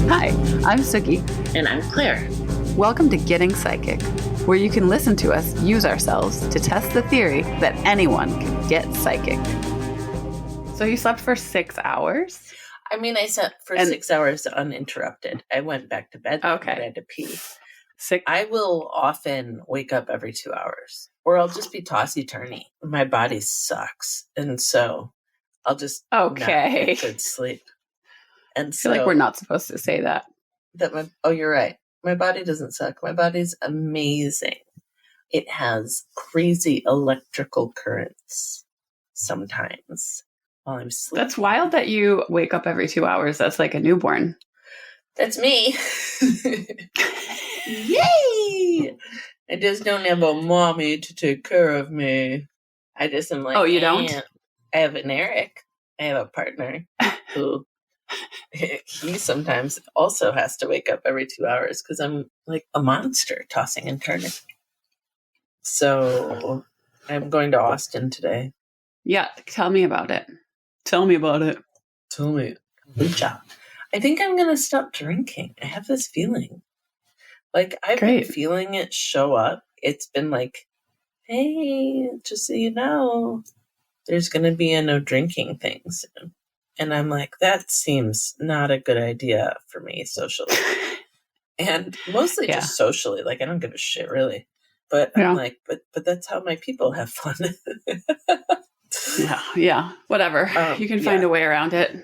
Hi, I'm Suki. And I'm Claire. Welcome to Getting Psychic, where you can listen to us use ourselves to test the theory that anyone can get psychic. So you slept for 6 hours? I mean, I slept for 6 hours uninterrupted. I went back to bed. Okay. I had to pee. I will often wake up every 2 hours, or I'll just be tossy-turny. My body sucks, and so I'll just not get good sleep. And so I feel like we're not supposed to say that. You're right. My body doesn't suck. My body's amazing. It has crazy electrical currents sometimes while I'm sleeping. That's wild that you wake up every 2 hours. That's like a newborn. That's me. Yay! I just don't have a mommy to take care of me. I just am like, oh, you don't? I have an Eric. I have a partner who he sometimes also has to wake up every 2 hours because I'm like a monster tossing and turning. So I'm going to Austin today. Yeah, tell me about it. Tell me about it. Tell me. Good job. I think I'm going to stop drinking. I have this feeling. Like, I've been feeling it show up. It's been like, hey, just so you know, there's going to be a no drinking thing soon. And I'm like, that seems not a good idea for me socially. And mostly just socially. Like, I don't give a shit, really. But I'm like, but that's how my people have fun. Yeah. Whatever. You can find a way around it.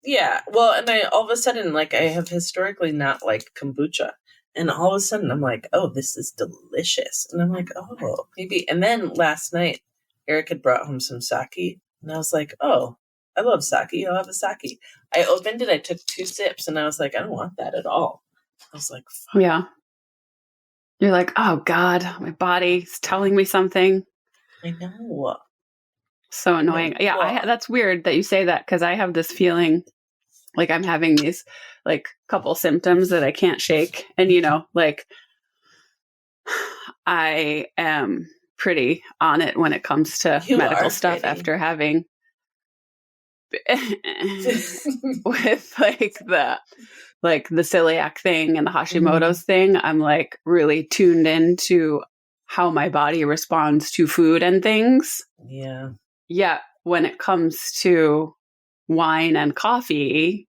Yeah. Well, and I all of a sudden, like, I have historically not liked kombucha. And all of a sudden, I'm like, oh, this is delicious. And I'm like, oh, maybe. And then last night, Eric had brought home some sake. And I was like, oh, I love sake. I'll have a sake. I opened it. I took 2 sips. And I was like, I don't want that at all. I was like, fuck. Yeah. You're like, oh, God, my body's telling me something. I know. So annoying. Yeah, that's weird that you say that because I have this feeling like I'm having these like couple symptoms that I can't shake. And, you know, like I am pretty on it when it comes to medical stuff after having with like the celiac thing and the Hashimoto's thing. I'm like really tuned into how my body responds to food and things. Yeah. Yeah. When it comes to wine and coffee,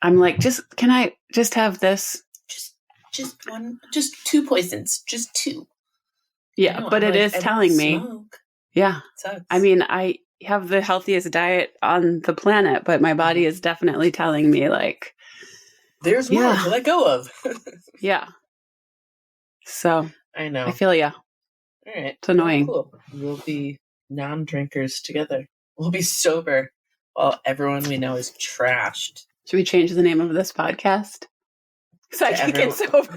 I'm like, can I just have this? Just 2 poisons, just 2. Yeah, but it is telling me. Yeah. I mean, I have the healthiest diet on the planet, but my body is definitely telling me like, there's more to let go of. Yeah. So I know. I feel ya. All right. It's annoying. Cool. We'll be non-drinkers together. We'll be sober while everyone we know is trashed. Should we change the name of this podcast? Psychic and Sober.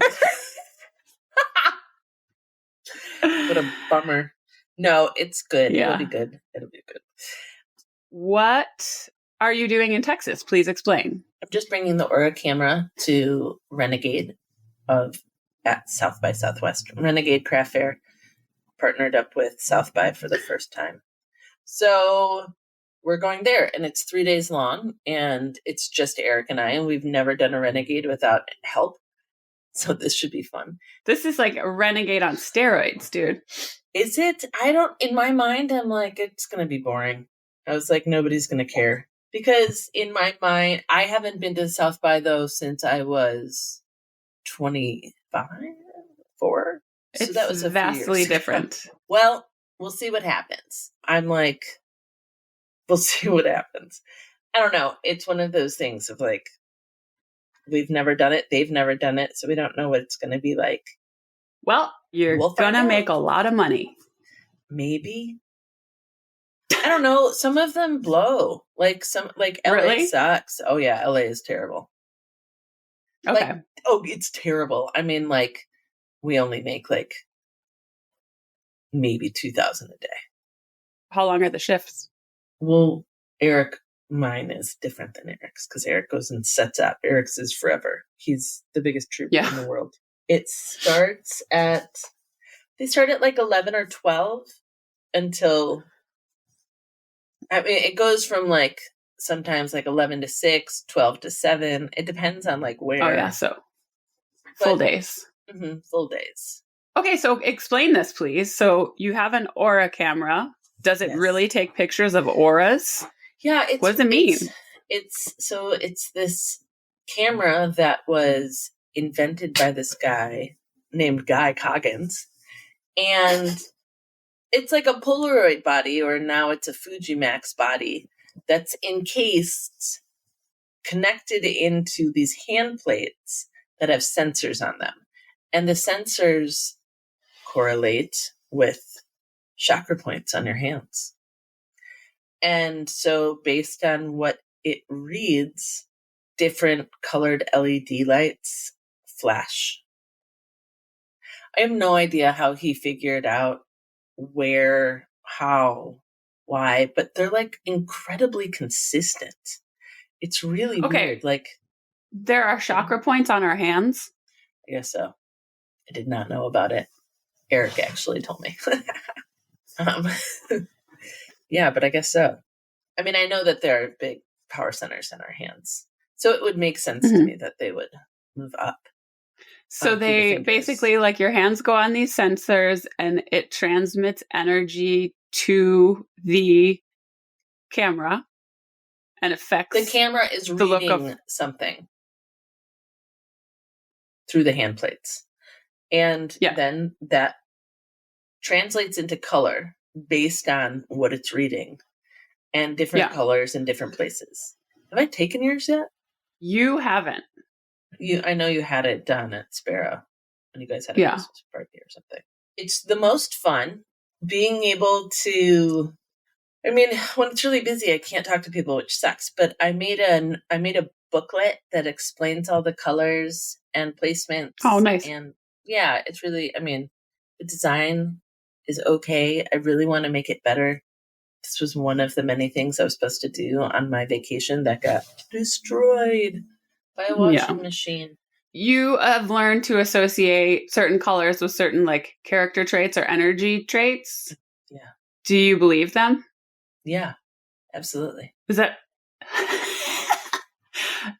What a bummer. No, it's good. Yeah. It'll be good. What are you doing in Texas? Please explain. I'm just bringing the Aura camera to Renegade at South by Southwest. Renegade Craft Fair partnered up with South by for the first time. So we're going there, and it's 3 days long, and it's just Eric and I, and we've never done a Renegade without help. So this should be fun. This is like a Renegade on steroids, dude. Is it? In my mind, I'm like, it's going to be boring. I was like, nobody's going to care. Because in my mind, I haven't been to South by, though, since I was 25, 4. So that was vastly different. Well, we'll see what happens. I'm like, we'll see what happens. I don't know. It's one of those things of like, we've never done it. They've never done it. So we don't know what it's going to be like. Well, you're going to make a lot of money. Maybe. I don't know. Some of them blow. Like LA sucks. Oh yeah. LA is terrible. Okay. It's terrible. I mean, like we only make like maybe 2,000 a day. How long are the shifts? Well, mine is different than Eric's because Eric goes and sets up. Eric's is forever. He's the biggest trooper in the world. It starts they start at like 11 or 12 until I mean, it goes from like sometimes like 11 to 6, 12 to 7. It depends on like where. Oh, yeah. So full days. Mm-hmm, full days. Okay. So explain this, please. So you have an aura camera. Does it really take pictures of auras? Yeah. What does it mean? It's this camera that was invented by this guy named Guy Coggins. And it's like a Polaroid body, or now it's a Fujimax body that's encased, connected into these hand plates that have sensors on them. And the sensors correlate with chakra points on your hands. And so based on what it reads, different colored LED lights flash. I have no idea how he figured out where, how, why, but they're like incredibly consistent. It's really weird. Like, there are chakra points on our hands. I guess so. I did not know about it. Eric actually told me. Yeah, but I guess so. I mean, I know that there are big power centers in our hands, so it would make sense to me that they would move up. So they basically, like, your hands go on these sensors and it transmits energy to the camera and affects the camera is reading something through the hand plates. And then that translates into color based on what it's reading, and different colors in different places. Have I taken yours yet? You haven't. I know you had it done at Sparrow when you guys had a Christmas party or something. It's the most fun being able to. I mean, when it's really busy, I can't talk to people, which sucks. But I made a booklet that explains all the colors and placements. Oh, nice! And yeah, it's really. I mean, the design is okay. I really want to make it better. This was one of the many things I was supposed to do on my vacation that got destroyed by a washing machine. You have learned to associate certain colors with certain, like, character traits or energy traits. Yeah. Do you believe them? Yeah, absolutely. Is that...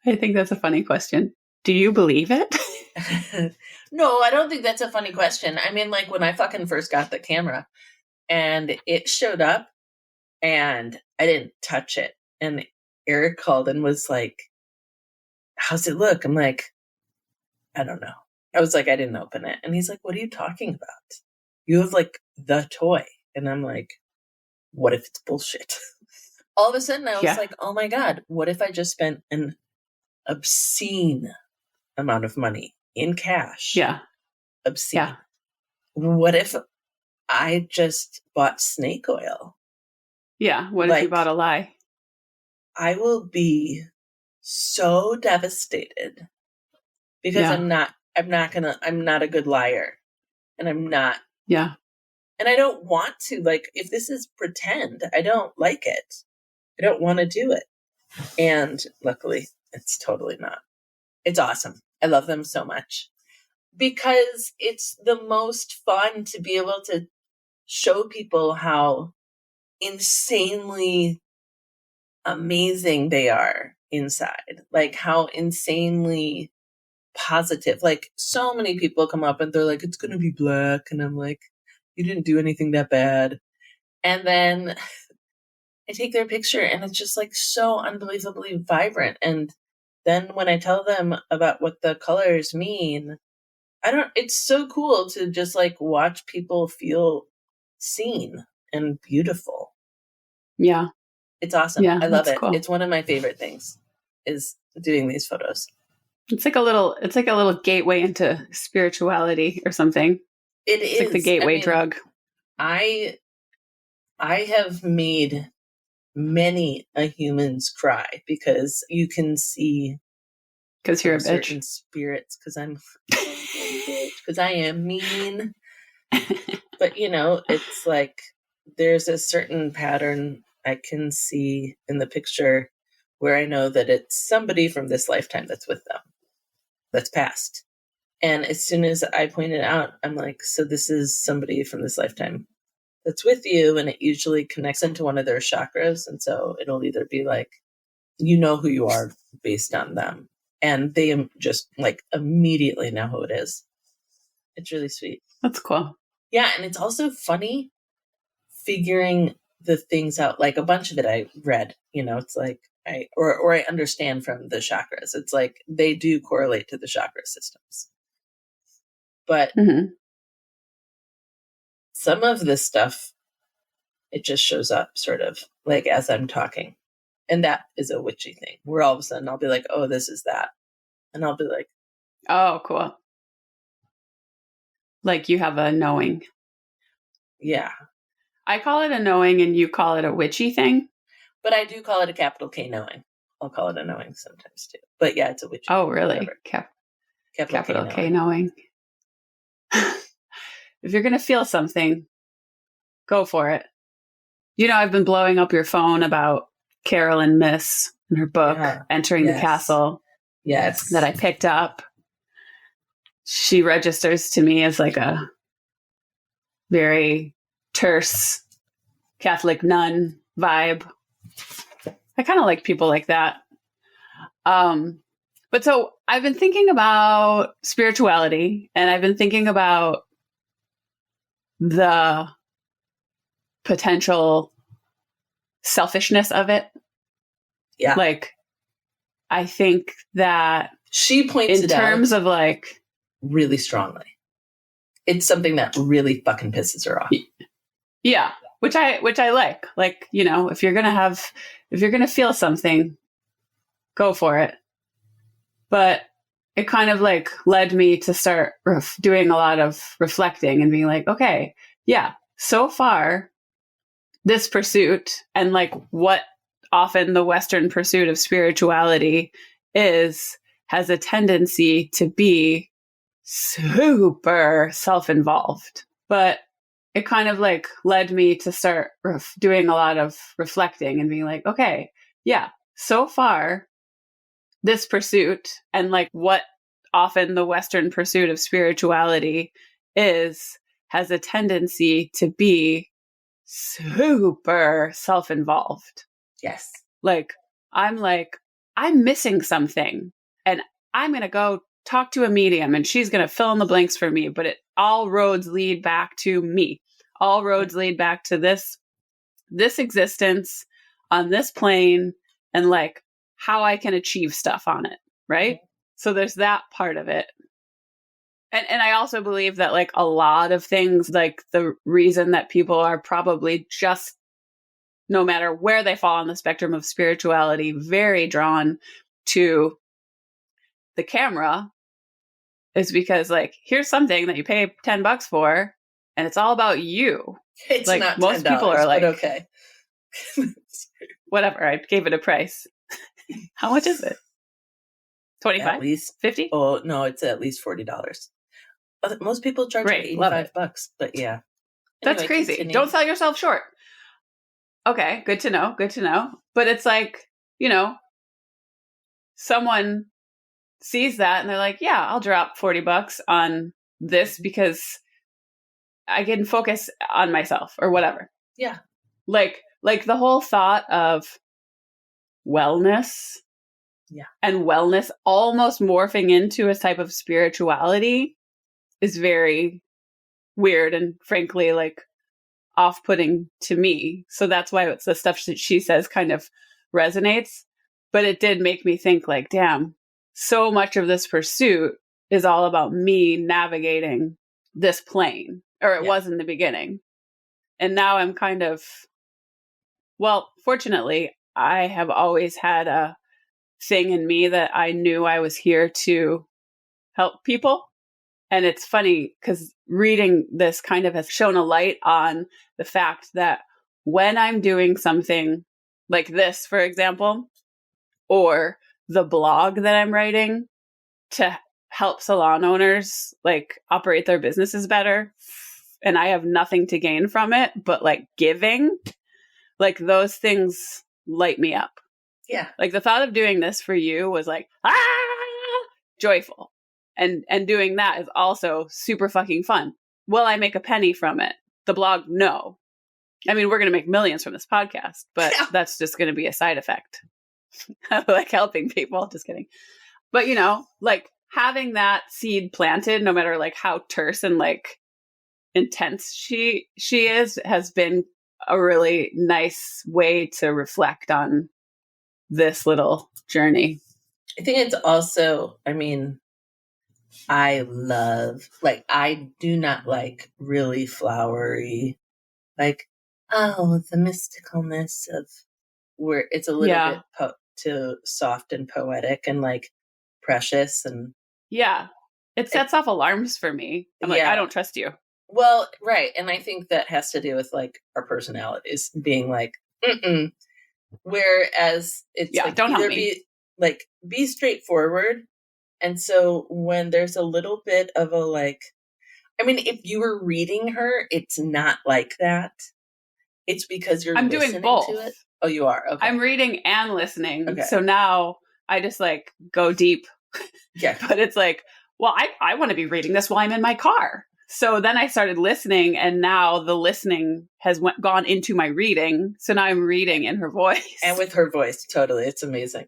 I think that's a funny question. Do you believe it? No, I don't think that's a funny question. I mean, like, when I fucking first got the camera and it showed up and I didn't touch it, and Eric called and was like, how's it look? I'm like, I don't know. I was like, I didn't open it. And he's like, what are you talking about? You have like the toy. And I'm like, what if it's bullshit? All of a sudden I was like, oh my God, what if I just spent an obscene amount of money in cash? Yeah. Obscene. Yeah. What if I just bought snake oil? Yeah. What if you bought a lie? I will be so devastated because I'm not a good liar, and I'm not. Yeah. And I don't want to, like, if this is pretend, I don't like it. I don't want to do it. And luckily it's totally not. It's awesome. I love them so much because it's the most fun to be able to show people how insanely amazing they are inside, like how insanely positive. Like, so many people come up and they're like, it's gonna be black, and I'm like, you didn't do anything that bad. And then I take their picture and it's just like so unbelievably vibrant. And then when I tell them about what the colors mean, it's so cool to just like watch people feel seen and beautiful. Yeah. It's awesome. Yeah, I love it. Cool. It's one of my favorite things is doing these photos. It's like a little gateway into spirituality or something. It's like the gateway drug. I have made many a humans cry because you can see, because you're a bitch, spirits, because I'm because I am mean. But you know, it's like there's a certain pattern I can see in the picture where I know that it's somebody from this lifetime that's with them, that's past. And as soon as I point it out, I'm like, so this is somebody from this lifetime that's with you, and it usually connects into one of their chakras. And so it'll either be like, you know who you are based on them. And they just like immediately know who it is. It's really sweet. That's cool. Yeah. And it's also funny figuring the things out. Like a bunch of it I read, it's like, I understand from the chakras. It's like they do correlate to the chakra systems. But some of this stuff, it just shows up sort of like as I'm talking. And that is a witchy thing where all of a sudden I'll be like, oh, this is that. And I'll be like, oh, cool. Like you have a knowing. Yeah. I call it a knowing and you call it a witchy thing. But I do call it a capital K knowing. I'll call it a knowing sometimes too. But yeah, it's a witchy. Oh, really? Capital K knowing. If you're going to feel something, go for it. I've been blowing up your phone about Carolyn Miss and her book, Entering the Castle. Yes. That I picked up. She registers to me as like a very terse Catholic nun vibe. I kind of like people like that. But so I've been thinking about spirituality, and I've been thinking about the potential selfishness of it. Yeah. Like, I think that she points it out in terms of like really strongly. It's something that really fucking pisses her off. Yeah. Which I like. Like, if you're going to feel something, go for it. But it kind of like led me to start doing a lot of reflecting and being like, okay, yeah, so far this pursuit and like what often the Western pursuit of spirituality has a tendency to be super self-involved. But it kind of like led me to start doing a lot of reflecting and being like, okay, yeah, so far this pursuit and like what often the Western pursuit of spirituality has a tendency to be super self-involved. Yes. Like, I'm missing something and I'm going to go talk to a medium and she's going to fill in the blanks for me. But all roads lead back to me. All roads lead back to this existence on this plane and like how I can achieve stuff on it. Right. So there's that part of it. And I also believe that like a lot of things, like the reason that people are probably just, no matter where they fall on the spectrum of spirituality, very drawn to the camera is because like, here's something that you pay $10 for and it's all about you. It's like not most people are like, okay. Whatever. I gave it a price. How much is it? 25? At least 50? Oh no, it's at least $40. Most people charge like $85, but yeah. That's crazy. Continue. Don't sell yourself short. Okay, good to know. Good to know. But it's like, someone sees that and they're like, yeah, I'll drop $40 on this because I can focus on myself or whatever. Yeah. Like the whole thought of wellness. Yeah. And wellness almost morphing into a type of spirituality is very weird and frankly like off-putting to me. So that's why it's the stuff that she says kind of resonates. But it did make me think like, damn, so much of this pursuit is all about me navigating this plane, or it was in the beginning. And now I'm kind of, well, fortunately, I have always had a thing in me that I knew I was here to help people. And it's funny because reading this kind of has shown a light on the fact that when I'm doing something like this, for example, or the blog that I'm writing to help salon owners like operate their businesses better, and I have nothing to gain from it, but like giving, like those things light me up. Yeah. Like the thought of doing this for you was like, joyful. And doing that is also super fucking fun. Will I make a penny from it? The blog, no. I mean, we're going to make millions from this podcast, but that's just going to be a side effect. Like helping people. Just kidding. But, you know, like having that seed planted, no matter like how terse and like intense she is, has been a really nice way to reflect on this little journey. I think it's also, I mean, I love, like, I do not like really flowery, like, oh, the mysticalness of where it's a little bit too soft and poetic and like precious. And yeah, it sets off alarms for me. I'm like, I don't trust you. Well, right. And I think that has to do with like our personalities being like, mm-mm. Whereas it's like, don't help me. Be straightforward. And so when there's a little bit of a like, I mean, if you were reading her, it's not like that. It's because you're listening doing both. To it. Oh, you are? Okay. I'm reading and listening. Okay. So now I just like go deep. Yeah. But it's like, well, I want to be reading this while I'm in my car. So then I started listening, and now the listening has gone into my reading. So now I'm reading in her voice. And with her voice, totally. It's amazing.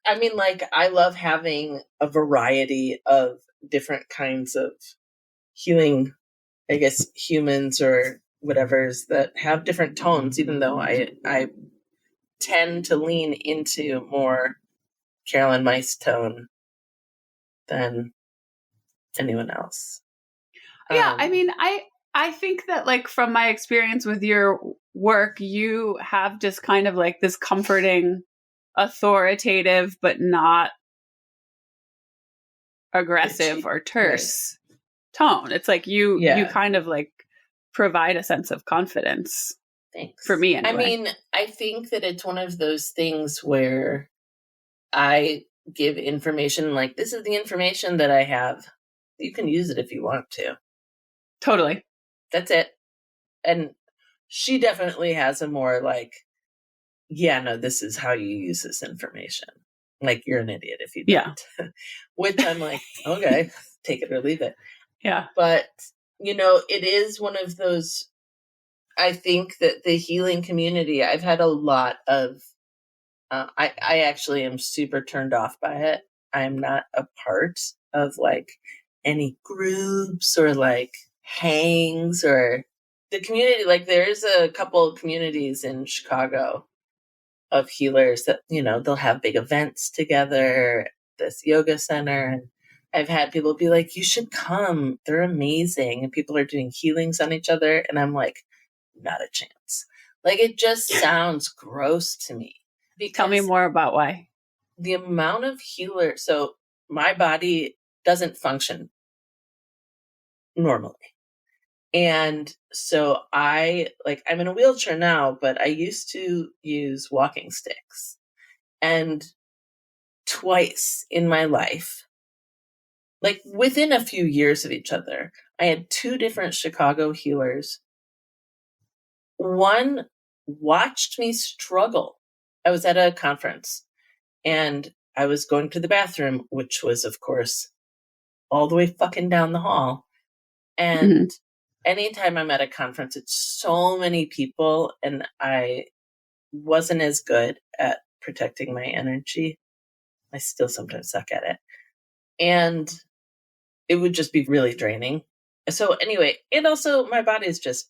I mean, like, I love having a variety of different kinds of healing, I guess, humans or whatever's that have different tones, even though I tend to lean into more Carolyn Mice tone than anyone else. Yeah, I mean, I think that like from my experience with your work, you have just kind of like this comforting, authoritative, but not aggressive or terse tone. It's like you kind of like provide a sense of confidence. Thanks. For me, anyway. I mean, I think that it's one of those things where I give information like, this is the information that I have. You can use it if you want to. Totally. That's it. And she definitely has a more like, yeah, no, this is how you use this information. Like, you're an idiot if you don't. Which I'm like, okay, take it or leave it. Yeah. But, you know, it is one of those, I think that the healing community, I've had a lot of, I actually am super turned off by it. I'm not a part of like any groups or like hangs or the community. Like, there's a couple of communities in Chicago of healers that, you know, they'll have big events together, this yoga center. And I've had people be like, you should come. They're amazing. And people are doing healings on each other. And I'm like, not a chance. Like, it just sounds gross to me. Tell me more about why. The amount of healers. So my body doesn't function normally. And so I'm in a wheelchair now, but I used to use walking sticks. And twice in my life, like within a few years of each other, I had two different Chicago healers. One watched me struggle. I was at a conference and I was going to the bathroom, which was, of course, all the way fucking down the hall. And anytime I'm at a conference, it's so many people, and I wasn't as good at protecting my energy. I still sometimes suck at it. And it would just be really draining. So anyway, and also my body is just,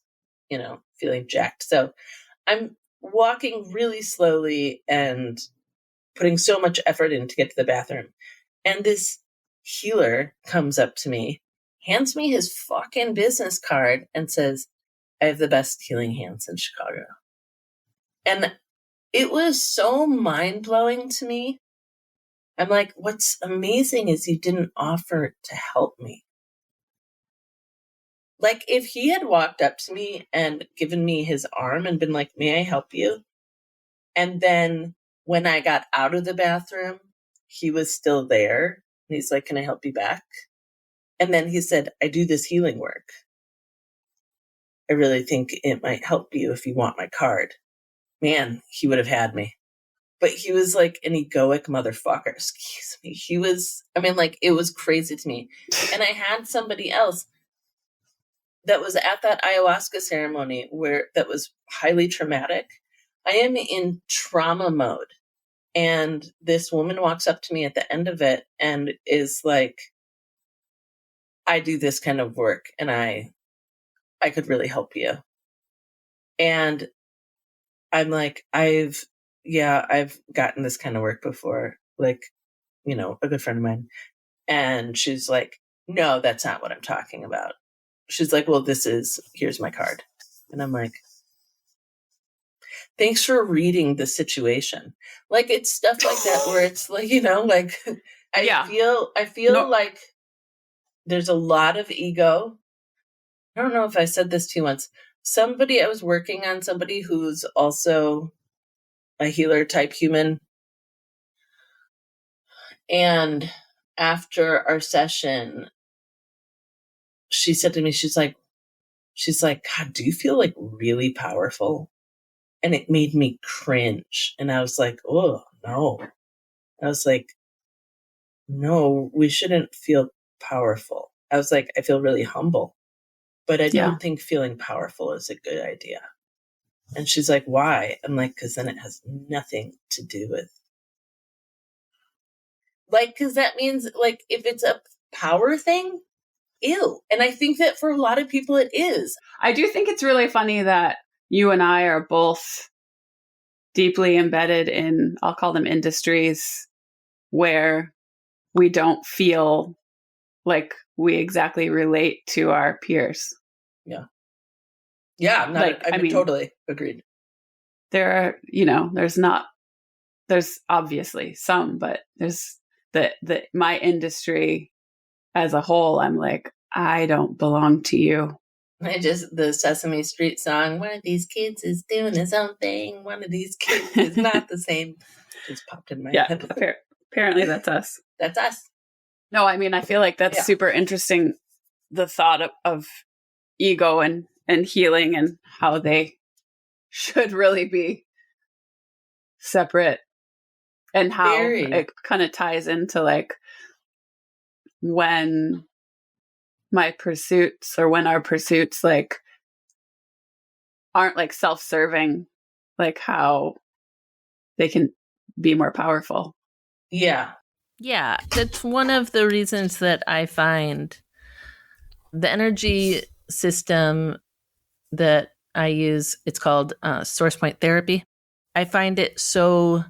you know, feeling jacked. So I'm walking really slowly and putting so much effort in to get to the bathroom. And this healer comes up to me, hands me his fucking business card and says, I have the best healing hands in Chicago. And it was so mind-blowing to me. I'm like, what's amazing is you didn't offer to help me. Like, if he had walked up to me and given me his arm and been like, may I help you? And then when I got out of the bathroom, he was still there. And he's like, can I help you back? And then he said, I do this healing work. I really think it might help you if you want my card. Man, he would have had me. But he was like an egoic motherfucker. Excuse me. He was, I mean, like, it was crazy to me. And I had somebody else. that was at that ayahuasca ceremony that was highly traumatic. I am in trauma mode. And this woman walks up to me at the end of it and is like, I do this kind of work and I could really help you. And I'm like, I've gotten this kind of work before, like, you know, a good friend of mine. And she's like, no, that's not what I'm talking about. She's like, well, here's my card. And I'm like, thanks for reading the situation. Like, it's stuff like that where it's like, you know, like, I feel like there's a lot of ego. I don't know if I said this to you once. I was working on somebody who's also a healer type human. And after our session, she said to me, she's like, God, do you feel like really powerful? And it made me cringe. And I was like, oh, no. I was like, no, we shouldn't feel powerful. I was like, I feel really humble, but I don't think feeling powerful is a good idea. And she's like, why? I'm like, because then it has nothing to do with, like, because that means, like, if it's a power thing, ew. And I think that for a lot of people it is. I do think it's really funny that you and I are both deeply embedded in, I'll call them industries, where we don't feel like we exactly relate to our peers. Yeah. Yeah. I mean, totally agreed. There are, you know, there's obviously some, but there's my industry as a whole, I'm like, I don't belong to you. The Sesame Street song, one of these kids is doing his own thing. One of these kids is not the same. Just popped in my head. Apparently that's us. That's us. No, I mean, I feel like that's super interesting. The thought of ego and healing and how they should really be separate, and how it kind of ties into like when our pursuits like aren't like self-serving, like how they can be more powerful. Yeah. Yeah, that's one of the reasons that I find the energy system that I use, it's called source point therapy. I find it so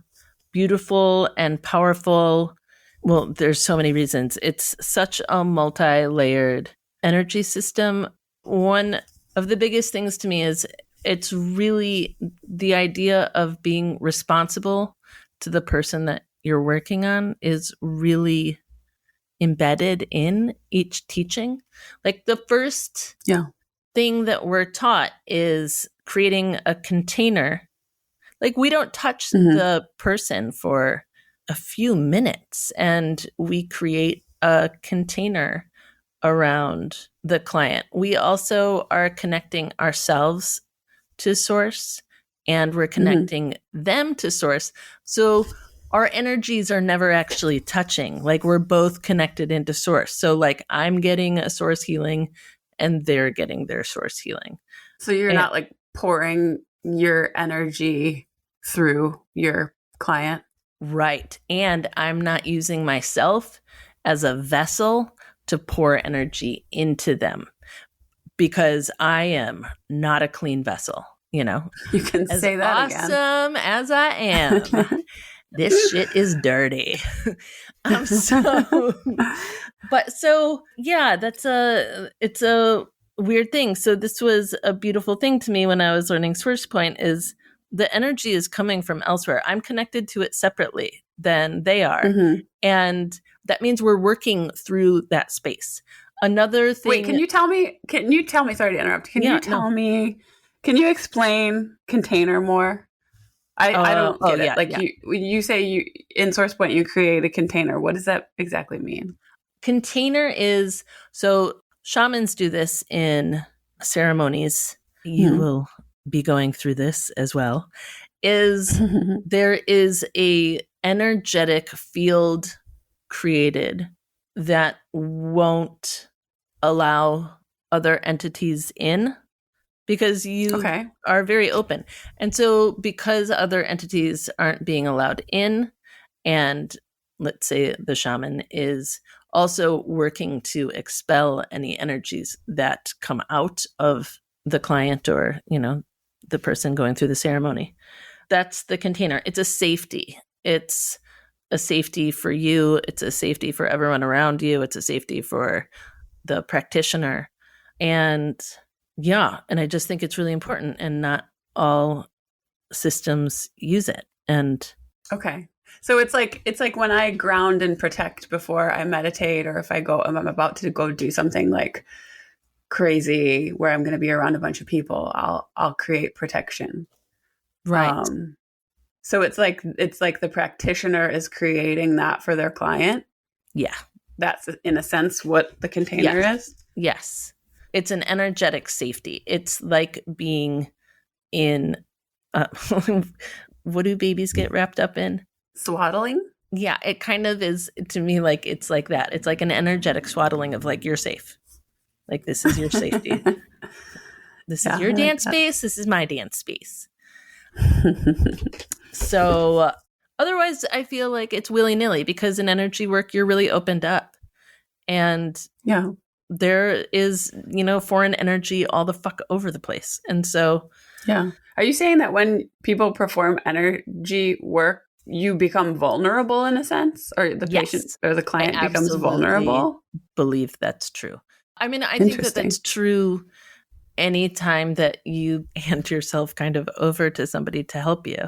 beautiful and powerful. Well, there's so many reasons. It's such a multi-layered energy system. One of the biggest things to me is it's really the idea of being responsible to the person that you're working on is really embedded in each teaching. Like the first thing that we're taught is creating a container. Like we don't touch the person for a few minutes, and we create a container around the client. We also are connecting ourselves to source, and we're connecting them to source. So our energies are never actually touching. Like we're both connected into source. So like I'm getting a source healing and they're getting their source healing. So you're not like pouring your energy through your client. Right. And I'm not using myself as a vessel to pour energy into them, because I am not a clean vessel, you know. You can say that again. Awesome as I am. This shit is dirty. It's a weird thing. So this was a beautiful thing to me when I was learning Source Point is the energy is coming from elsewhere. I'm connected to it separately than they are. And that means we're working through that space. Another thing. Wait, can you tell me, sorry to interrupt. Can you explain container more? I don't get it. Like you say you in Source Point you create a container. What does that exactly mean? Container is, so shamans do this in ceremonies. You will be going through this as well. There is a energetic field created that won't allow other entities in, because you Okay. are very open. And so because other entities aren't being allowed in, and let's say the shaman is also working to expel any energies that come out of the client or, the person going through the ceremony. That's the container. It's a safety. It's a safety for you. It's a safety for everyone around you. It's a safety for the practitioner. And and I just think it's really important, and not all systems use it. And okay. So it's like when I ground and protect before I meditate, or if I'm about to go do something like crazy where I'm going to be around a bunch of people, I'll create protection. right. So it's like the practitioner is creating that for their client. Yeah. That's in a sense what the container is. Yes. It's an energetic safety. It's like being in what do babies get wrapped up in? Swaddling? Yeah, it kind of is to me, like it's like that. It's like an energetic swaddling of like, you're safe. Like, this is your safety. This is your dance space. This is my dance space. So otherwise, I feel like it's willy-nilly, because in energy work, you're really opened up. And there is, foreign energy all the fuck over the place. And so... Yeah. Are you saying that when people perform energy work, you become vulnerable in a sense? Or the patient or the client becomes vulnerable? I believe that's true. I mean, I think that that's true anytime that you hand yourself kind of over to somebody to help you,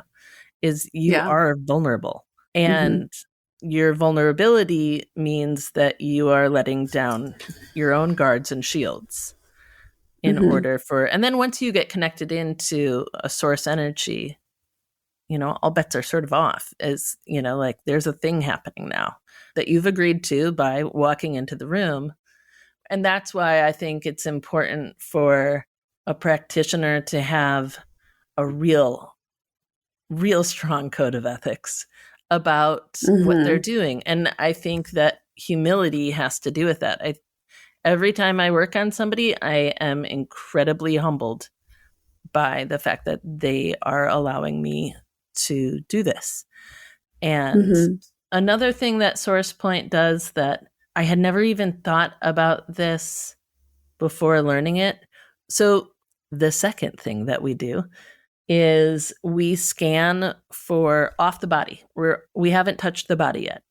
is you are vulnerable. And your vulnerability means that you are letting down your own guards and shields in order for, and then once you get connected into a source energy, all bets are sort of off, as, like there's a thing happening now that you've agreed to by walking into the room. And that's why I think it's important for a practitioner to have a real strong code of ethics about what they're doing. And I think that humility has to do with that. Every time I work on somebody, I am incredibly humbled by the fact that they are allowing me to do this. And another thing that SourcePoint does that I had never even thought about this before learning it. So the second thing that we do is we scan for off the body. We haven't touched the body yet.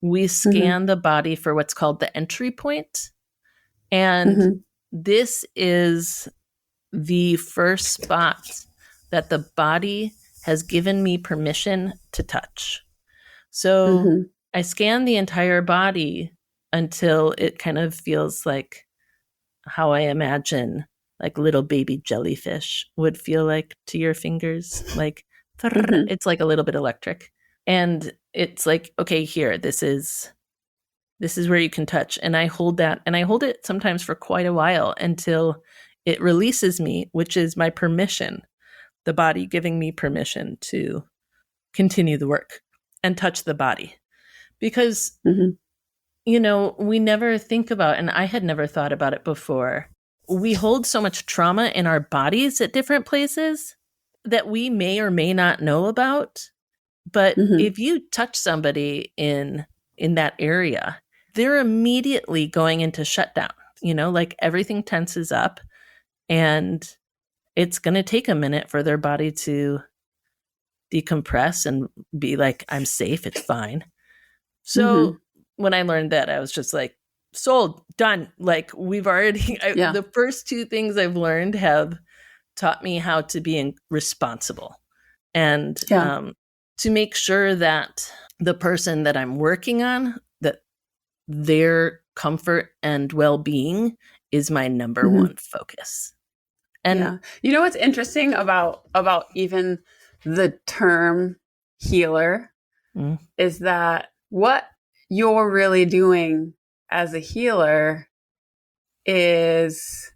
We scan the body for what's called the entry point. And this is the first spot that the body has given me permission to touch. So I scan the entire body until it kind of feels like how I imagine like little baby jellyfish would feel like to your fingers. Like, it's like a little bit electric. And it's like, okay, here, this is where you can touch. And I hold that, and I hold it sometimes for quite a while until it releases me, which is my permission, the body giving me permission to continue the work and touch the body. Because, we never think about, and I had never thought about it before, we hold so much trauma in our bodies at different places that we may or may not know about. But if you touch somebody in that area, they're immediately going into shutdown. Like everything tenses up, and it's going to take a minute for their body to decompress and be like, I'm safe, it's fine. So when I learned that, I was just like, sold, done. Like, we've already, the first two things I've learned have taught me how to be responsible, and to make sure that the person that I'm working on, that their comfort and well-being is my number one focus. And you know what's interesting about even the term healer is that what you're really doing as a healer is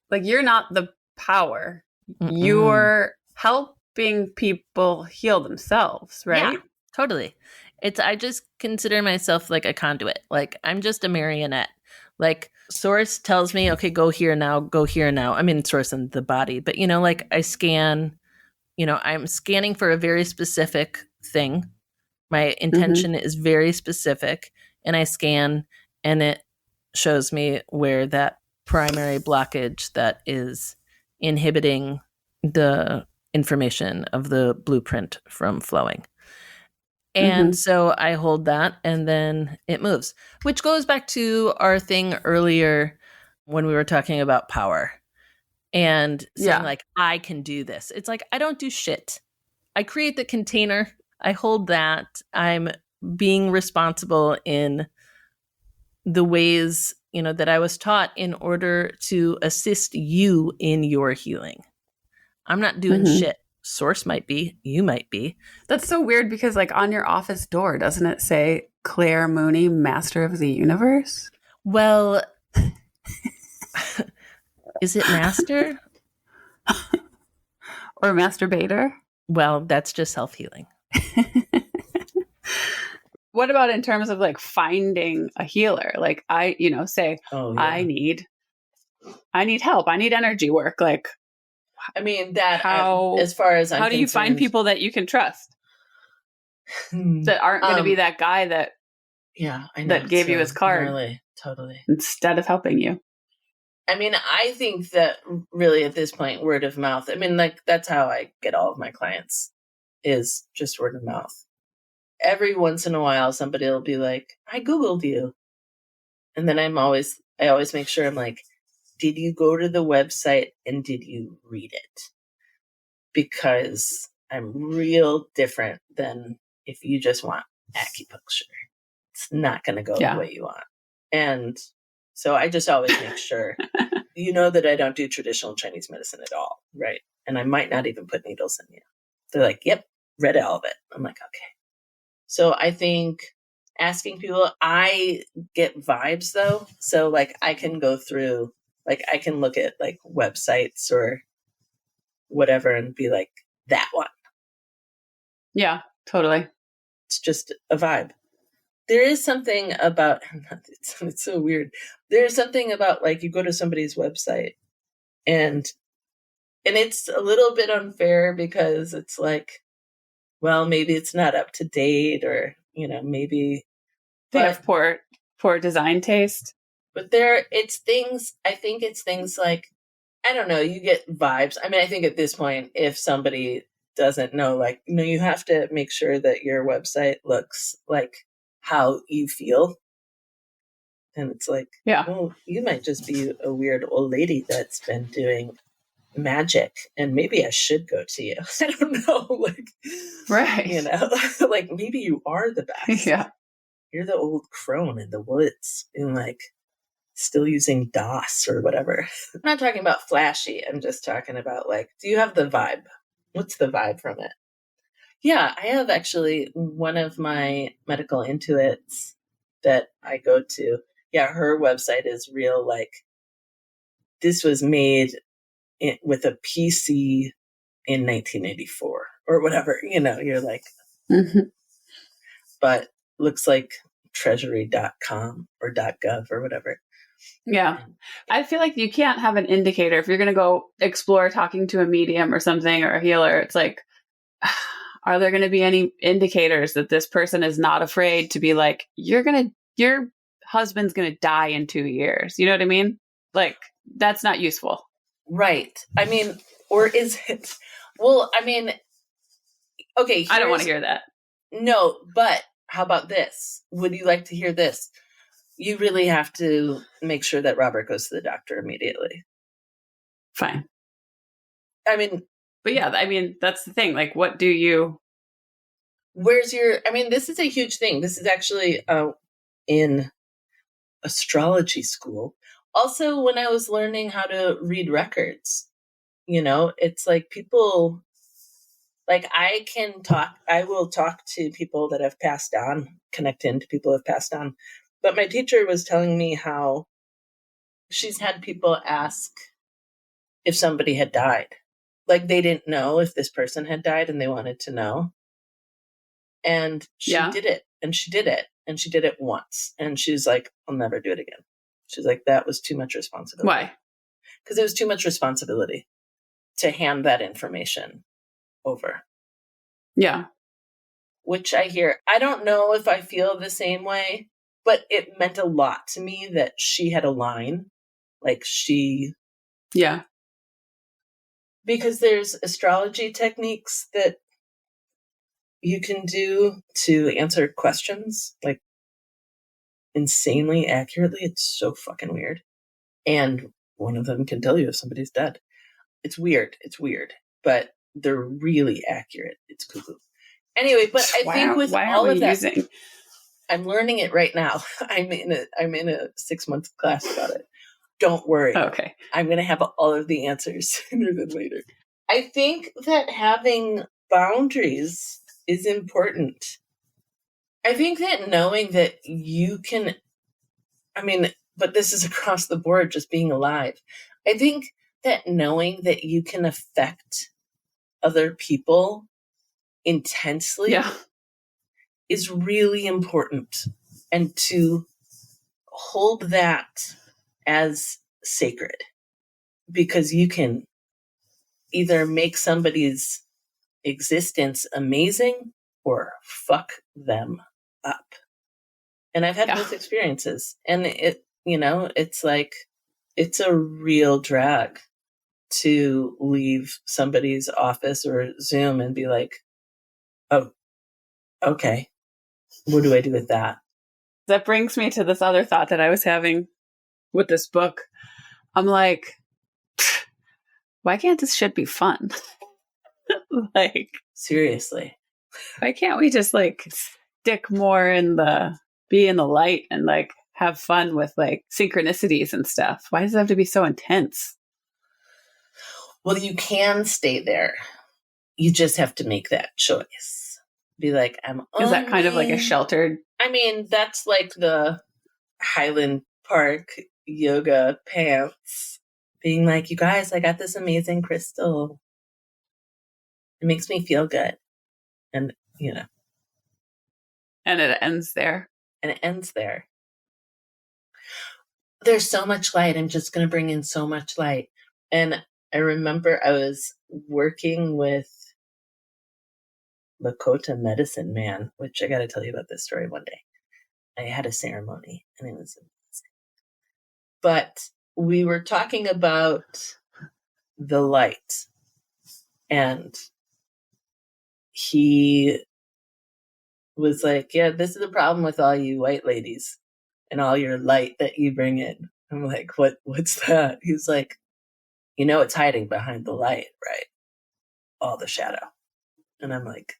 like, you're not the power. You're helping people heal themselves, right? Yeah, totally. I just consider myself like a conduit. Like, I'm just a marionette. Like source tells me, okay, go here now, go here now. I mean, source in the body, but like I scan, I'm scanning for a very specific thing. My intention is very specific, and I scan and it shows me where that primary blockage that is inhibiting the information of the blueprint from flowing. And so I hold that and then it moves, which goes back to our thing earlier when we were talking about power and saying like, I can do this. It's like, I don't do shit. I create the container. I hold that. I'm being responsible in the ways, that I was taught in order to assist you in your healing. I'm not doing shit. Source might be, you might be. That's so weird because like on your office door, doesn't it say Claire Mooney, Master of the Universe? Well, is it master? Or masturbator? Well, that's just self-healing. What about in terms of like finding a healer? Like I, say, I need help. I need energy work. Like, I mean, that as far as I'm how do you find people that you can trust that aren't going to be that guy that I know, that gave you his card totally instead of helping you? I mean, I think that really at this point, word of mouth. I mean, like that's how I get all of my clients is just word of mouth. Every once in a while, somebody will be like, "I Googled you," and then I always make sure I'm like, did you go to the website and did you read it? Because I'm real different than if you just want acupuncture. It's not going to go the way you want. And so I just always make sure, that I don't do traditional Chinese medicine at all. Right. And I might not even put needles in you. They're like, yep, read all of it. I'm like, okay. So I think asking people, I get vibes though. So like I can go through, like I can look at like websites or whatever and be like, that one. Yeah, totally. It's just a vibe. There is something about, it's so weird. There's something about like you go to somebody's website and it's a little bit unfair because it's like, well, maybe it's not up to date or, maybe they have poor design taste. But I think it's things like, I don't know, you get vibes. I mean, I think at this point, if somebody doesn't know, like, you have to make sure that your website looks like how you feel. And it's like, well, you might just be a weird old lady that's been doing magic and maybe I should go to you. I don't know. Like, right. Like maybe you are the best. Yeah. You're the old crone in the woods being like, still using DOS or whatever. I'm not talking about flashy. I'm just talking about like, do you have the vibe? What's the vibe from it? Yeah, I have actually one of my medical intuits that I go to. Yeah, her website is real like, this was made with a PC in 1984 or whatever. You're like, but looks like treasury.com or .gov or whatever. Yeah. I feel like you can't have an indicator. If you're going to go explore talking to a medium or something or a healer, it's like, are there going to be any indicators that this person is not afraid to be like, your husband's going to die in 2 years? You know what I mean? Like, that's not useful. Right. I mean, or is it? Well, I mean, okay. I don't want to hear that. No, but how about this? Would you like to hear this? You really have to make sure that Robert goes to the doctor immediately. Fine. I mean, but yeah, I mean, that's the thing. Like, this is a huge thing. This is actually in astrology school. Also, when I was learning how to read records, it's like people, like I will talk to people that have passed on, connect into people who have passed on. But my teacher was telling me how she's had people ask if somebody had died. Like they didn't know if this person had died and they wanted to know. And she did it. And she did it. And she did it once. And she's like, I'll never do it again. She's like, that was too much responsibility. Why? Because it was too much responsibility to hand that information over. Yeah. Which I hear. I don't know if I feel the same way, but it meant a lot to me that she had a line. Like she... Yeah. Because there's astrology techniques that you can do to answer questions, like, insanely accurately. It's so fucking weird. And one of them can tell you if somebody's dead. It's weird. But they're really accurate. It's cuckoo. Anyway, but I think with all of that, I'm learning it right now. I'm in a 6-month class about it. Don't worry. Okay. I'm going to have all of the answers sooner than later. I think that having boundaries is important. I think that knowing that you can, but this is across the board, just being alive. I think that knowing that you can affect other people intensely is really important. And to hold that as sacred, because you can either make somebody's existence amazing or fuck them up. And I've had both experiences, and it's like, it's a real drag to leave somebody's office or Zoom and be like, oh, okay, what do I do with that? That brings me to this other thought that I was having with this book. I'm like, why can't this shit be fun? Like, seriously, why can't we just like stick more be in the light and like have fun with like synchronicities and stuff? Why does it have to be so intense? Well, you can stay there. You just have to make that choice. Be like, Is that kind of like a sheltered? That's like the Highland Park yoga pants. Being like, you guys, I got this amazing crystal. It makes me feel good. And, And it ends there. There's so much light. I'm just going to bring in so much light. And I remember I was working with Lakota medicine man, which I got to tell you about this story one day. I had a ceremony and it was amazing. But we were talking about the light, and he was like, yeah, this is the problem with all you white ladies and all your light that you bring in. I'm like, what's that? He's like, it's hiding behind the light, right? All the shadow. And I'm like,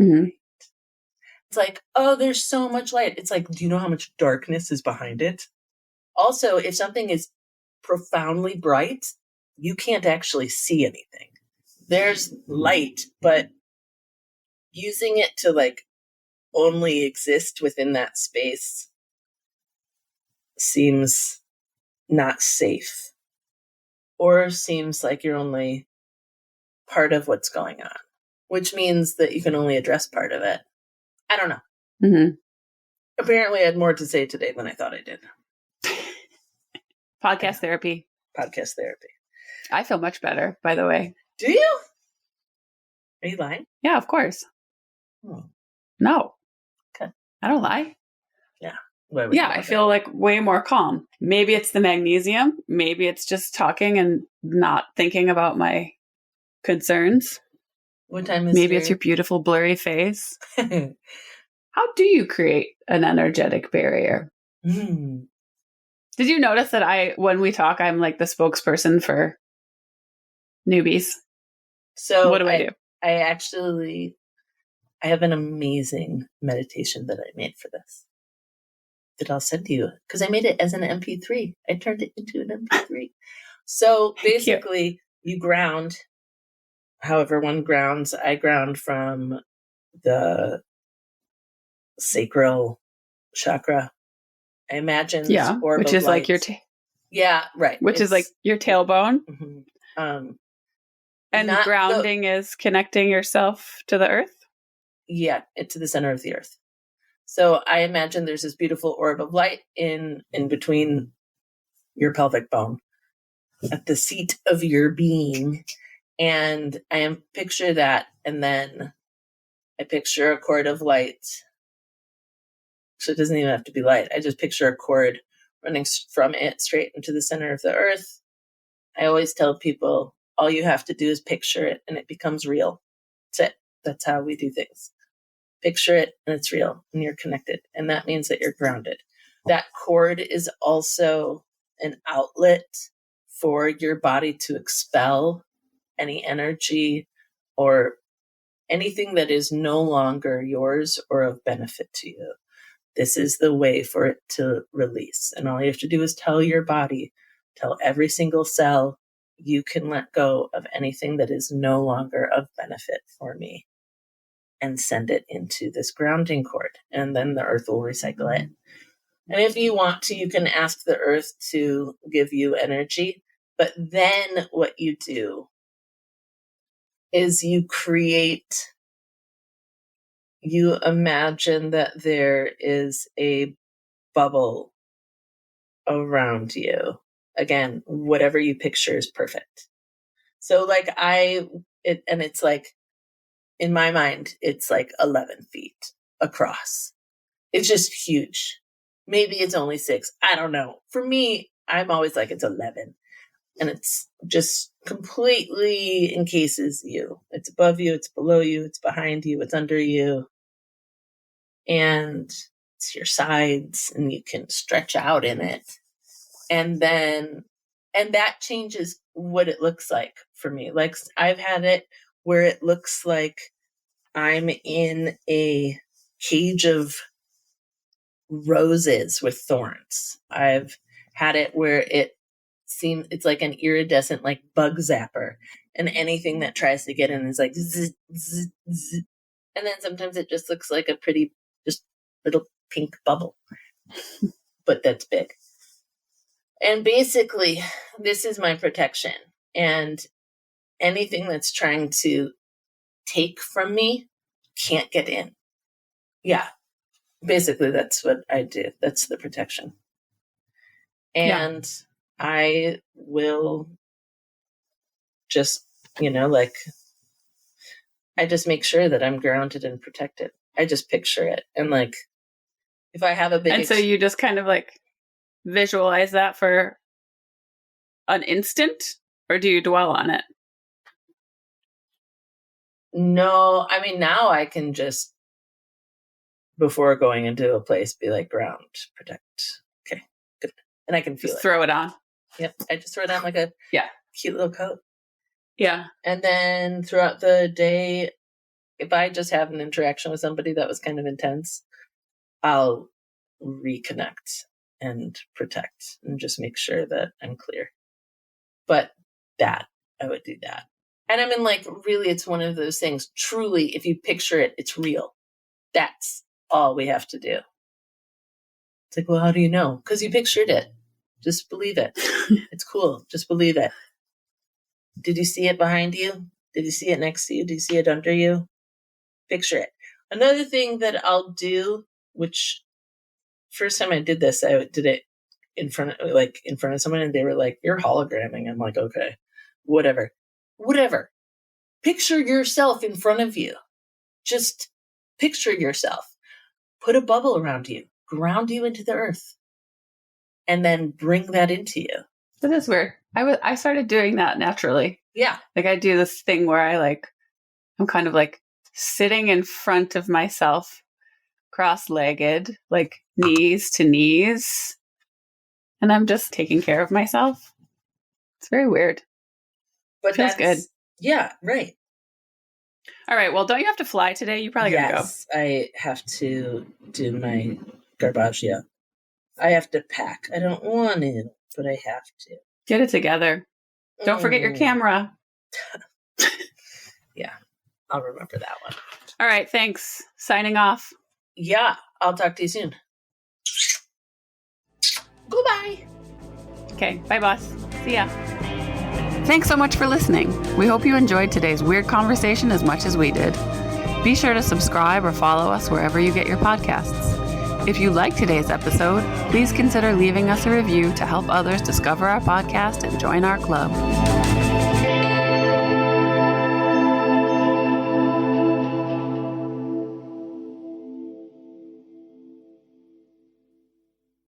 mm-hmm. It's like, oh, there's so much light. It's like, do you know how much darkness is behind it? Also, if something is profoundly bright, you can't actually see anything. There's light, but using it to like only exist within that space seems not safe, or seems like you're only part of what's going on, which means that you can only address part of it. I don't know. Mm-hmm. Apparently I had more to say today than I thought I did. Podcast therapy. I feel much better, by the way. Do you? Are you lying? Yeah, of course. Oh. No. Okay. I don't lie. Yeah. I feel like way more calm. Maybe it's the magnesium. Maybe it's just talking and not thinking about my concerns. What time is Maybe it's your beautiful blurry face. How do you create an energetic barrier? Mm. Did you notice that when we talk, I'm like the spokesperson for newbies? So what do I do? I have an amazing meditation that I made for this that I'll send to you, because I made it as an MP3. I turned it into an MP3. So basically you ground however one grounds. I ground from the sacral chakra. I imagine this orb which of is light. like your right. Which is like your tailbone. Mm-hmm. And grounding is connecting yourself to the earth? Yeah, to the center of the earth. So I imagine there's this beautiful orb of light in between your pelvic bone at the seat of your being. And I picture that. And then I picture a cord of light. So it doesn't even have to be light. I just picture a cord running from it straight into the center of the earth. I always tell people, all you have to do is picture it and it becomes real. That's it. That's how we do things. Picture it and it's real and you're connected. And that means that you're grounded. That cord is also an outlet for your body to expel any energy or anything that is no longer yours or of benefit to you. This is the way for it to release. And all you have to do is tell your body, tell every single cell, you can let go of anything that is no longer of benefit for me, and send it into this grounding cord. And then the earth will recycle it. And if you want to, you can ask the earth to give you energy. But then what you do is you imagine that there is a bubble around you. Again, whatever you picture is perfect. So like it's like, in my mind, it's like 11 feet across. It's just huge. Maybe it's only 6. I don't know. For me, I'm always like, it's 11. And it's just completely encases you. It's above you, it's below you, it's behind you, it's under you. And it's your sides, and you can stretch out in it. And that changes what it looks like for me. Like I've had it where it looks like I'm in a cage of roses with thorns. I've had it where it's like an iridescent, like bug zapper, and anything that tries to get in is like zzz, zzz, zzz. And then sometimes it just looks like a pretty, just little pink bubble, but that's big. And basically, this is my protection. And anything that's trying to take from me can't get in. Yeah. Basically, that's what I do. That's the protection. And I will just, I just make sure that I'm grounded and protected. I just picture it. And like, if I have a big... And so you just kind of like visualize that for an instant, or do you dwell on it? No, I mean, now I can just, before going into a place, be like, ground, protect. Okay, good. And I can feel just it. Throw it on. Yep. I just throw it on like a cute little coat. Yeah. And then throughout the day, if I just have an interaction with somebody that was kind of intense, I'll reconnect and protect and just make sure that I'm clear. But I would do that. And I mean, like, really, it's one of those things. Truly, if you picture it, it's real. That's all we have to do. It's like, well, how do you know? Because you pictured it. Just believe it. It's cool. Just believe it. Did you see it behind you? Did you see it next to you? Did you see it under you? Picture it. Another thing that I'll do, which first time I did this, I did it in front of someone, and they were like, "You're hologramming." I'm like, okay, whatever. Picture yourself in front of you. Just picture yourself. Put a bubble around you. Ground you into the earth. And then bring that into you. That is weird. I started doing that naturally. Yeah. Like I do this thing where I'm kind of like sitting in front of myself, cross-legged, like knees to knees. And I'm just taking care of myself. It's very weird. But feels good. Yeah, right. All right. Well, don't you have to fly today? You probably gotta go. Yes, I have to do my garbage. Yeah. I have to pack. I don't want to, but I have to. Get it together. Don't forget your camera. Yeah, I'll remember that one. All right. Thanks. Signing off. Yeah, I'll talk to you soon. Goodbye. Okay. Bye, boss. See ya. Thanks so much for listening. We hope you enjoyed today's weird conversation as much as we did. Be sure to subscribe or follow us wherever you get your podcasts. If you liked today's episode, please consider leaving us a review to help others discover our podcast and join our club.